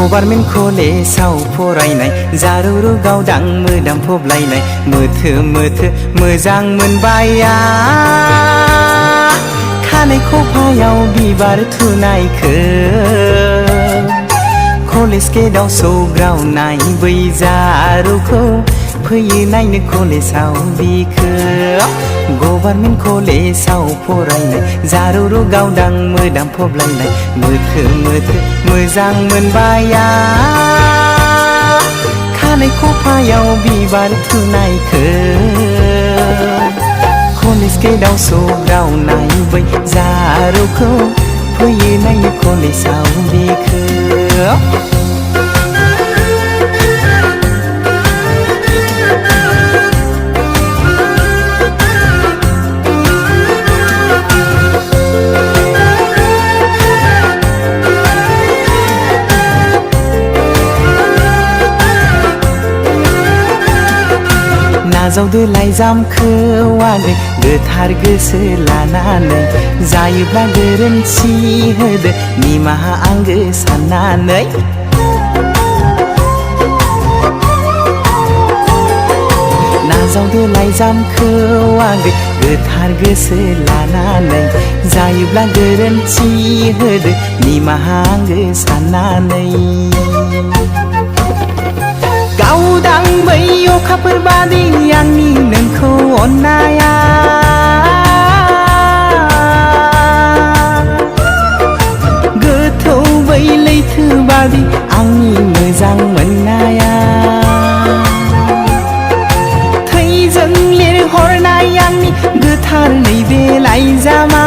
government कलेजाव फरायनाय जारौरौ गावदां मोदामफबलायनाय मोथो मोथो मोजां मोनबाय आं खानाय खफायाव बिबार थुनायखो कलेज गेटआव सौग्रावनाय बै जारौखौ फैयो नायनो कलेजाव बिखो गभारमेन्ट कलेजाव फरायनाय जारौरौ गावदां मोदामफबलायनाय मोथो मोथो मोजां मोनबाय आं खानाय खफायाव बिबार थुनायखो कलेज गेटआव सौग्रावनाय बै जारौखौ फैयो नायनो कलेजाव बिखो नाजावदो लाइजामखौ आगै गोथार गोसो लानानै जायोब्ला गोरोन्थि होदो निमाहा आंगो साननानै नाजावदो लाइजामखौ आगै गोथार गोसो लानानै जायोब्ला गोरोन्थि होदो निमाहा आंगो साननानै गावदां बै अखाफोर बादि आंनि नोंखौ अननाया गोथौ बै लैथो बादि आंनि मोजां मोननाया थैजों लिरहरनाय आंनि गोथार नैबे लाइजामा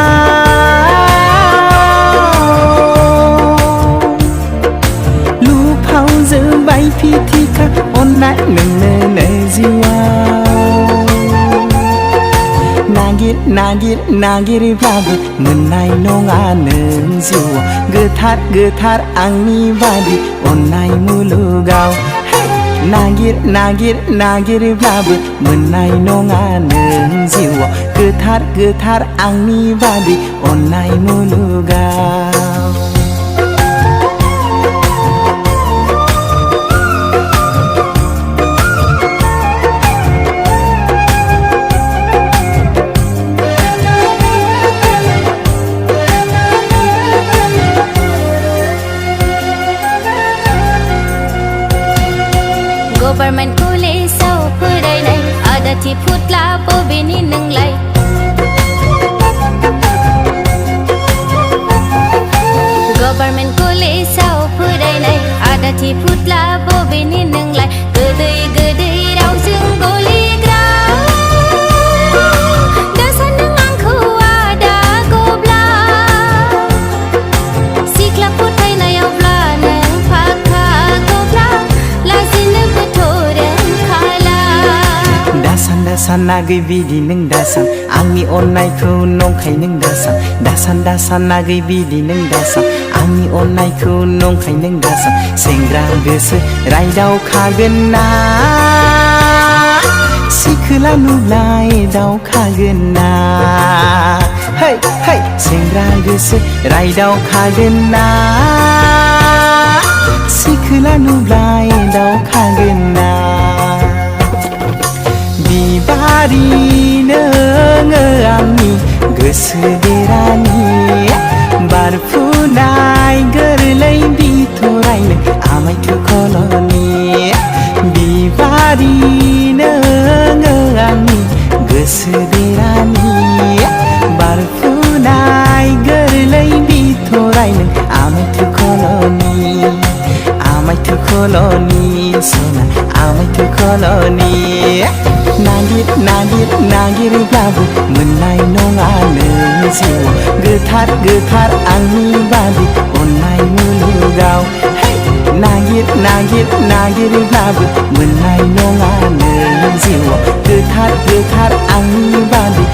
लुफाव जोबाय फिथिखा अननाय नोंनो जिउआव नागिर नागिर नागिरब्लाबो मोननाय नङा नों जिउआव गोथार गोथार आंनि बादि अननाय मुलुगाव नागिर नागिर नागिरब्लाबो मोननाय नङा नों जिउआव गोथार गोथार आंनि बादि अननाय मुलुगाव गभारमेन्ट कलेजाव फरायनाय आदाथि फुटला बबेनि नोंलाय गभारमेन्ट कलेजाव फरायनाय आदाथि फुटला बबेनि नोंलाय गोदै गोदै रावजों गलिग्रा दासान नों आंखौ आदा गब्ला सिख्ला फोथायनायावब्ला नों फाखा गब्ला लाजिनो दासान नागै बिदि नों दासान आंनि अननायखौ नंखाय नों दासान दासान नागै बिदि नों दासान आंनि अननायखौ नंखाय नों दासान सेंग्रा गोसो रायदावखागोन ना सिखोला नुब्लाय दावखागोन ना है है सेंग्रा गोसो रायदावखागोन ना सिखोला नुब्लाय दावखागोन ना बिबारि नोङो आंनि गोसो देरानि बारफुनाय गोरलै बिथरायनो आमाय थुखलनि बिबारि नोङो आंनि गोसो देरानि बारफुनाय गोरलै बिथरायनो आमाय थुखलनि सना आमाय थुखलनि नागिर नागिर नागिरब्लाबो मोननाय नङा नों जिउआव गोथार गोथार आंनि बादि अननाय मुलुगाव नागिर नागिर नागिरब्लाबो मोननाय नङा नों जिउआव गोथार गोथार आंनि बादि